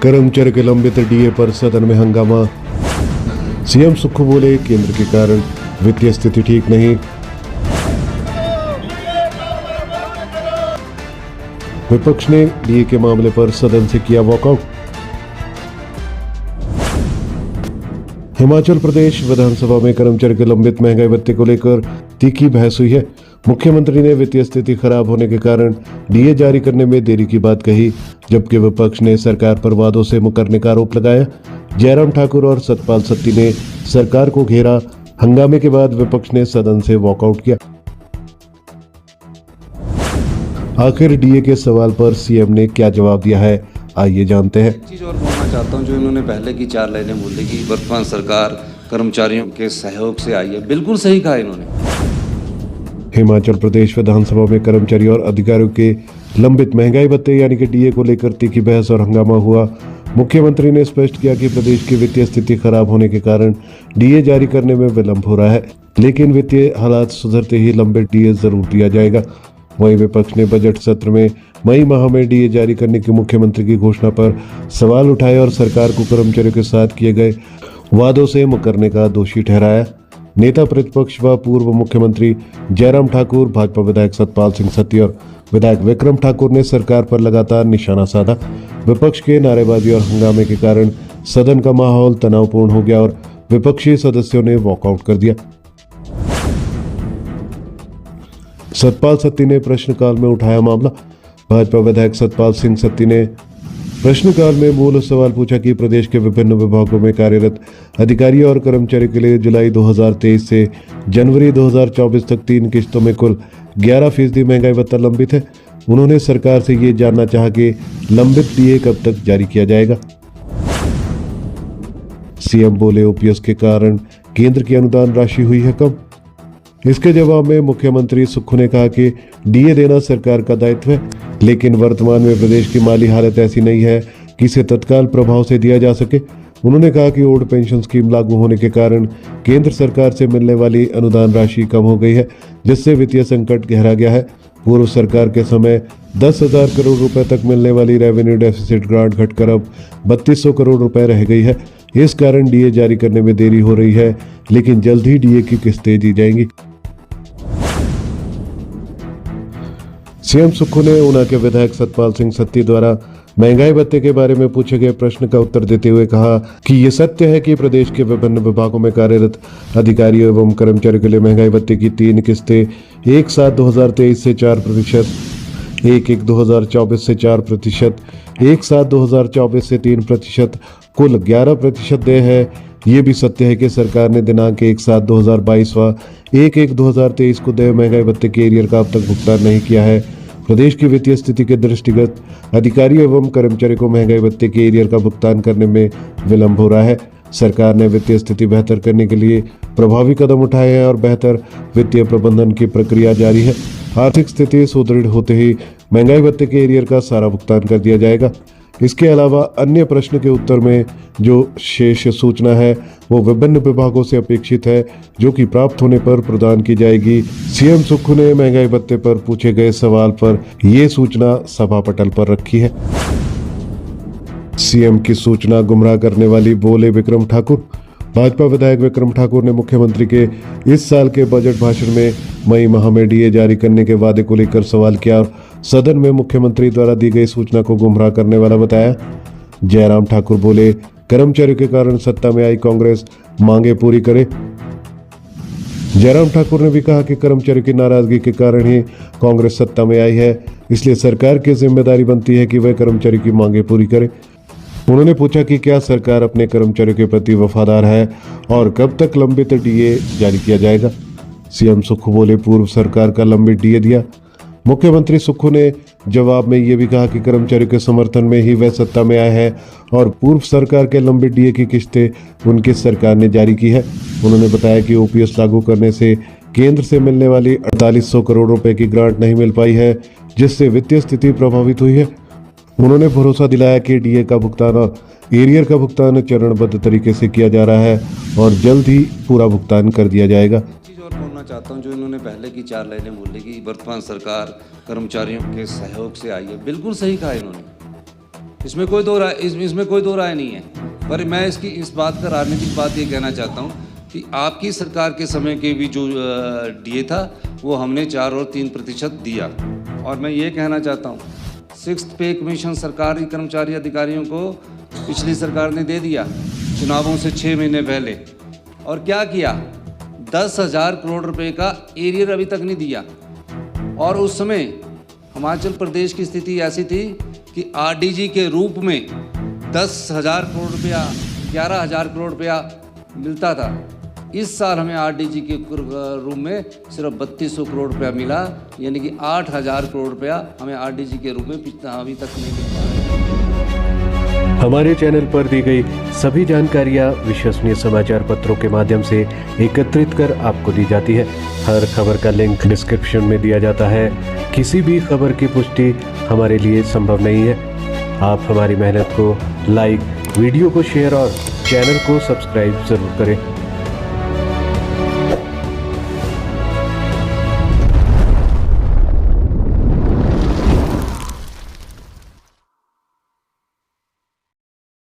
कर्मचारी के लंबित डीए पर सदन में हंगामा। सीएम सुक्खू बोले, केंद्र के कारण वित्तीय स्थिति ठीक नहीं। विपक्ष ने डीए के मामले पर सदन से किया वॉकआउट। हिमाचल प्रदेश विधानसभा में कर्मचारी के लंबित महंगाई भत्ते को लेकर तीखी बहस हुई है। मुख्यमंत्री ने वित्तीय स्थिति खराब होने के कारण डीए जारी करने में देरी की बात कही, जबकि विपक्ष ने सरकार पर वादों से मुकरने का आरोप लगाया। जयराम ठाकुर और सतपाल सत्ती ने सरकार को घेरा। हंगामे के बाद विपक्ष ने सदन से वॉकआउट किया। आखिर डीए के सवाल पर सीएम ने क्या जवाब दिया है, आइए जानते हैं। एक चीज और बोलना चाहता हूं, जो इन्होंने पहले की 4 लाइनें बोली कि वर्तमान सरकार कर्मचारियों के सहयोग से आई है, बिल्कुल सही कहा इन्होंने। हिमाचल प्रदेश विधानसभा में कर्मचारी और अधिकारियों के लंबित महंगाई भत्ते यानी कि डीए को लेकर तीखी बहस और हंगामा हुआ। मुख्यमंत्री ने स्पष्ट किया कि प्रदेश की वित्तीय स्थिति खराब होने के कारण डीए जारी करने में विलंब हो रहा है, लेकिन वित्तीय हालात सुधरते ही लंबित डीए जरूर दिया जाएगा। वहीं विपक्ष ने बजट सत्र में मई माह में डीए जारी करने की मुख्यमंत्री की घोषणा पर सवाल उठाए और सरकार को कर्मचारियों के साथ किए गए वादों से मुकरने का दोषी ठहराया। नेता प्रतिपक्ष व पूर्व मुख्यमंत्री जयराम ठाकुर, भाजपा विधायक सतपाल सिंह सत्ती और विधायक विक्रम ठाकुर ने सरकार पर लगातार निशाना साधा। विपक्ष के नारेबाजी और हंगामे के कारण सदन का माहौल तनावपूर्ण हो गया और विपक्षी सदस्यों ने वॉकआउट कर दिया। सतपाल सत्ती ने प्रश्नकाल में उठाया मामला। भाजपा विधायक सतपाल सिंह सत्ती ने प्रश्नकाल में मूल सवाल पूछा कि प्रदेश के विभिन्न विभागों में कार्यरत अधिकारियों और कर्मचारियों के लिए जुलाई 2023 से जनवरी 2024 तक 3 किश्तों में कुल 11% महंगाई भत्ता लंबित है। उन्होंने सरकार से ये जानना चाहा कि लंबित डीए कब तक जारी किया जाएगा। सीएम बोले, ओपीएस के कारण केंद्र की अनुदान राशि हुई है कम। इसके जवाब में मुख्यमंत्री सुक्खू ने कहा कि डीए देना सरकार का दायित्व है, लेकिन वर्तमान में प्रदेश की माली हालत ऐसी नहीं है कि इसे तत्काल प्रभाव से दिया जा सके। उन्होंने कहा कि ओल्ड पेंशन स्कीम लागू होने के कारण केंद्र सरकार से मिलने वाली अनुदान राशि कम हो गई है, जिससे वित्तीय संकट गहरा गया है। पूर्व सरकार के समय 10,000 करोड़ रुपए तक मिलने वाली रेवेन्यू डेफिसिट ग्रांट घटकर अब 3200 करोड़ रुपए रह गई है। इस कारण डीए जारी करने में देरी हो रही है, लेकिन जल्द ही डीए की किस्तें दी जाएंगी। सीएम सुक्खू ने ऊना के विधायक सतपाल सिंह सत्ती द्वारा महंगाई भत्ते के बारे में पूछे गए प्रश्न का उत्तर देते हुए कहा कि ये सत्य है कि प्रदेश के विभिन्न विभागों में कार्यरत अधिकारियों एवं कर्मचारियों के लिए महंगाई भत्ते की 3 किस्तें 1/7/2023 से 4%, 1/1/2024 से 4%, 1/7/2024 से 3%, कुल 11% देय है। ये भी सत्य है कि सरकार ने दिनांक 1/7/2022 व 1/1/2023 को देय महंगाई भत्ते के एरियर का अब तक भुगतान नहीं किया है। प्रदेश की वित्तीय स्थिति के दृष्टिगत अधिकारियों एवं कर्मचारियों को महंगाई भत्ते के एरियर का भुगतान करने में विलंब हो रहा है। सरकार ने वित्तीय स्थिति बेहतर करने के लिए प्रभावी कदम उठाए हैं और बेहतर वित्तीय प्रबंधन की प्रक्रिया जारी है। आर्थिक स्थिति सुदृढ़ होते ही महंगाई भत्ते के एरियर का सारा भुगतान कर दिया जाएगा। इसके अलावा अन्य प्रश्न के उत्तर में जो शेष सूचना है वो विभिन्न विभागों से अपेक्षित है, जो कि प्राप्त होने पर प्रदान की जाएगी। सीएम सुक्खू ने महंगाई भत्ते पर पूछे गए सवाल पर ये सूचना सभा पटल पर रखी है। सीएम की सूचना गुमराह करने वाली, बोले विक्रम ठाकुर। भाजपा विधायक विक्रम ठाकुर ने मुख्यमंत्री के इस साल के बजट भाषण में मई माह में डीए जारी करने के वादे को लेकर सवाल किया और सदन में मुख्यमंत्री द्वारा दी गई सूचना को गुमराह करने वाला बताया। जयराम ठाकुर बोले, कर्मचारियों के कारण सत्ता में आई कांग्रेस मांगे पूरी करे। जयराम ठाकुर ने भी कहा कि कर्मचारियों की नाराजगी के कारण ही कांग्रेस सत्ता में आई है, इसलिए सरकार की जिम्मेदारी बनती है कि वह कर्मचारी की मांगे पूरी करे। उन्होंने पूछा कि क्या सरकार अपने कर्मचारियों के प्रति वफादार है और कब तक लंबित डीए जारी किया जाएगा। सीएम सुक्खू बोले, पूर्व सरकार का लंबित डीए दिया। मुख्यमंत्री सुक्खू ने जवाब में ये भी कहा कि कर्मचारियों के समर्थन में ही वह सत्ता में आए हैं और पूर्व सरकार के लंबित डीए की किस्तें उनकी सरकार ने जारी की है। उन्होंने बताया कि ओपीएस लागू करने से केंद्र से मिलने वाली 4800 करोड़ रुपए की ग्रांट नहीं मिल पाई है, जिससे वित्तीय स्थिति प्रभावित हुई है। उन्होंने भरोसा दिलाया कि डीए का भुगतान और एरियर का भुगतान चरणबद्ध तरीके से किया जा रहा है और जल्द ही पूरा भुगतान कर दिया जाएगा। चीज और बोलना चाहता हूं, जो इन्होंने पहले की 4 लाइनें बोली कि वर्तमान सरकार कर्मचारियों के सहयोग से आई है, बिल्कुल सही कहा इन्होंने। इसमें कोई दो राय नहीं है। पर मैं इस बात का राजनीतिक बात ये कहना चाहता हूँ कि आपकी सरकार के समय के भी जो डीए था वो हमने 4 और 3% दिया। और मैं ये कहना चाहता हूँ 6th पे कमीशन सरकारी कर्मचारी अधिकारियों को पिछली सरकार ने दे दिया चुनावों से 6 महीने पहले। और क्या किया, 10,000 करोड़ रुपए का एरियर अभी तक नहीं दिया। और उस समय हिमाचल प्रदेश की स्थिति ऐसी थी कि आरडीजी के रूप में 10,000 करोड़ रुपया 11,000 करोड़ रुपया मिलता था। इस साल हमें आरडीजी के रूप में सिर्फ 3200 करोड़ रुपया मिला, यानी कि 8,000 करोड़ रुपया हमें आरडीजी के रूप में अभी तक नहीं मिला। हमारे चैनल पर दी गई सभी जानकारियां विश्वसनीय समाचार पत्रों के माध्यम से एकत्रित कर आपको दी जाती है। हर खबर का लिंक डिस्क्रिप्शन में दिया जाता है। किसी भी खबर की पुष्टि हमारे लिए संभव नहीं है। आप हमारी मेहनत को लाइक, वीडियो को शेयर और चैनल को सब्सक्राइब जरूर करें।